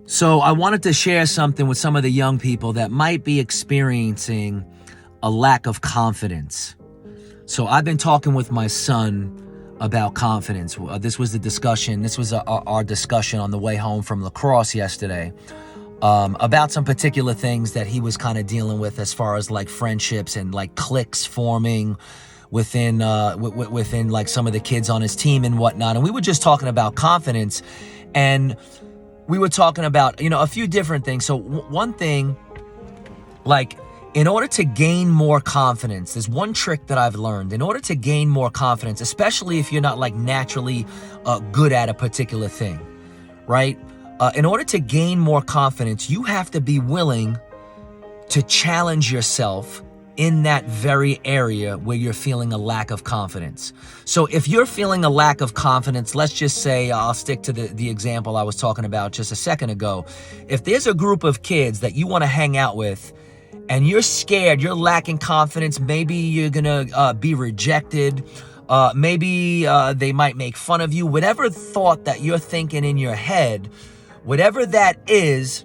So I wanted to share something with some of the young people that might be experiencing a lack of confidence. So I've been talking with my son about confidence. This was the discussion. This was our discussion on the way home from lacrosse yesterday, about some particular things that he was kind of dealing with as far as like friendships and like cliques forming within like some of the kids on his team and whatnot. And we were just talking about confidence, and we were talking about, a few different things. So one thing, like, in order to gain more confidence, there's one trick that I've learned. In order to gain more confidence, especially if you're not like naturally good at a particular thing, right? In order to gain more confidence, you have to be willing to challenge yourself in that very area where you're feeling a lack of confidence. So if you're feeling a lack of confidence, let's just say, I'll stick to the example I was talking about just a second ago. If there's a group of kids that you want to hang out with and you're scared, you're lacking confidence, maybe you're gonna be rejected, maybe they might make fun of you, whatever thought that you're thinking in your head, whatever that is,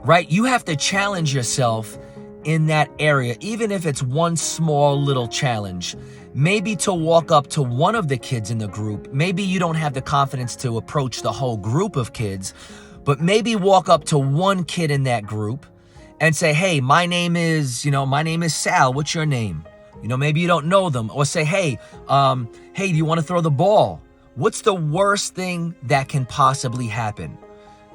right? You have to challenge yourself in that area, even if it's one small little challenge. Maybe to walk up to one of the kids in the group. Maybe you don't have the confidence to approach the whole group of kids, but maybe walk up to one kid in that group and say, hey, my name is Sal. What's your name? Maybe you don't know them. Or say, hey, do you want to throw the ball? What's the worst thing that can possibly happen?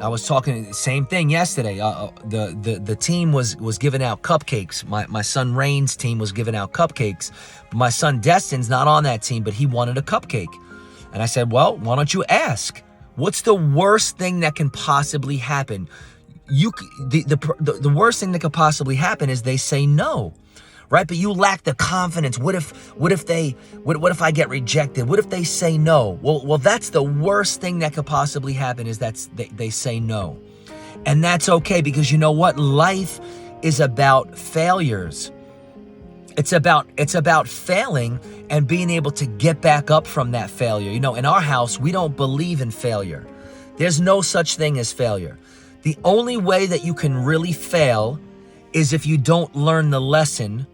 I was talking same thing yesterday. The team was giving out cupcakes. My son Rain's team was giving out cupcakes. My son Destin's not on that team, but he wanted a cupcake. And I said, well, why don't you ask? What's the worst thing that can possibly happen? The worst thing that could possibly happen is they say no, right? But you lack the confidence. What if I get rejected? What if they say no? Well, that's the worst thing that could possibly happen, is that they say no. And that's okay, because you know what? Life is about failures. It's about failing and being able to get back up from that failure. In our house, we don't believe in failure. There's no such thing as failure. The only way that you can really fail is if you don't learn the lesson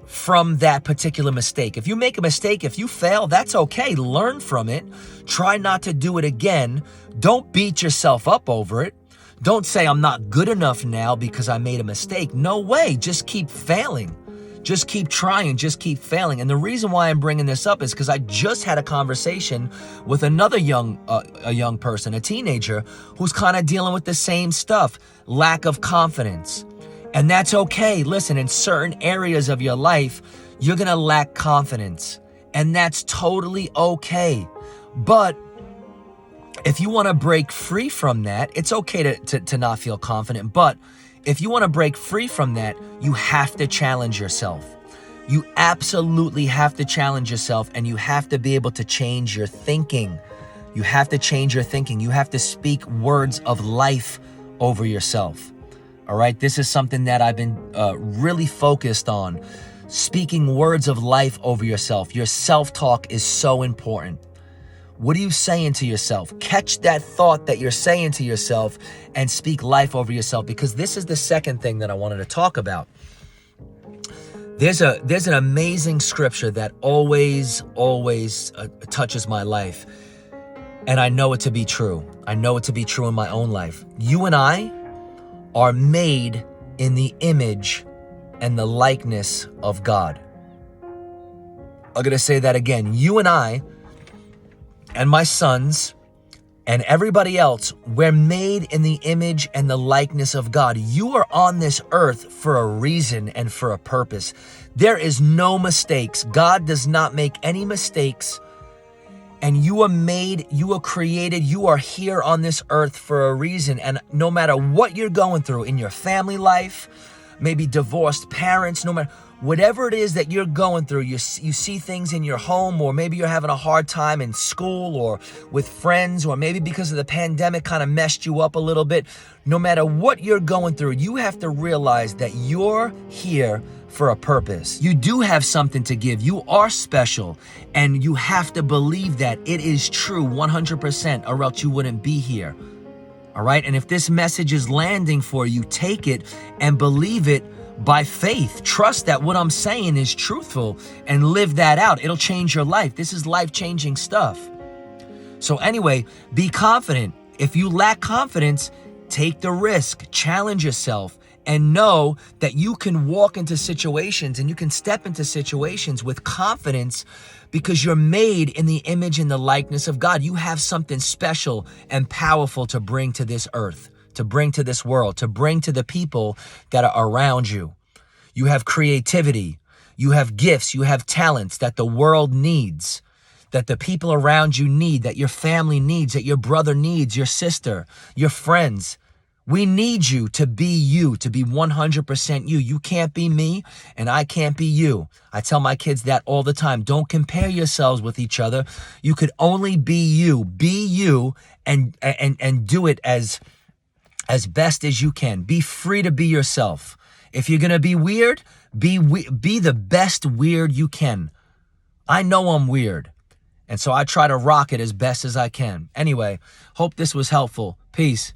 from that particular mistake. If you make a mistake, if you fail, that's okay. Learn from it. Try not to do it again. Don't beat yourself up over it. Don't say, I'm not good enough now because I made a mistake. No way. Just keep failing. Just keep trying. Just keep failing. And the reason why I'm bringing this up is because I just had a conversation with another young person, a teenager, who's kind of dealing with the same stuff, lack of confidence. And that's okay. Listen, in certain areas of your life, you're going to lack confidence, and that's totally okay. But if you want to break free from that, it's okay to not feel confident. But if you want to break free from that, you have to challenge yourself. You absolutely have to challenge yourself, and you have to be able to change your thinking. You have to change your thinking. You have to speak words of life over yourself. All right, this is something that I've been really focused on. Speaking words of life over yourself. Your self-talk is so important. What are you saying to yourself? Catch that thought that you're saying to yourself and speak life over yourself, because this is the second thing that I wanted to talk about. There's an amazing scripture that always touches my life, and I know it to be true. I know it to be true in my own life. You and I are made in the image and the likeness of God. I'm going to say that again. You and I and my sons and everybody else, we're made in the image and the likeness of God. You are on this earth for a reason and for a purpose. There is no mistakes. God does not make any mistakes. And you are made, you are created, you are here on this earth for a reason. And no matter what you're going through in your family life, maybe divorced parents, no matter whatever it is that you're going through, you see things in your home, or maybe you're having a hard time in school or with friends, or maybe because of the pandemic kind of messed you up a little bit. No matter what you're going through, you have to realize that you're here for a purpose. You do have something to give. You are special, and you have to believe that it is true 100%, or else you wouldn't be here. All right. And if this message is landing for you, take it and believe it by faith. Trust that what I'm saying is truthful and live that out. It'll change your life. This is life-changing stuff. So anyway, be confident. If you lack confidence, take the risk, challenge yourself, and know that you can walk into situations and you can step into situations with confidence because you're made in the image and the likeness of God. You have something special and powerful to bring to this earth, to bring to this world, to bring to the people that are around you. You have creativity, you have gifts, you have talents that the world needs, that the people around you need, that your family needs, that your brother needs, your sister, your friends. We need you to be you, to be 100% you. You can't be me and I can't be you. I tell my kids that all the time. Don't compare yourselves with each other. You could only be you. Be you and do it as best as you can. Be free to be yourself. If you're going to be weird, be the best weird you can. I know I'm weird, and so I try to rock it as best as I can. Anyway, hope this was helpful. Peace.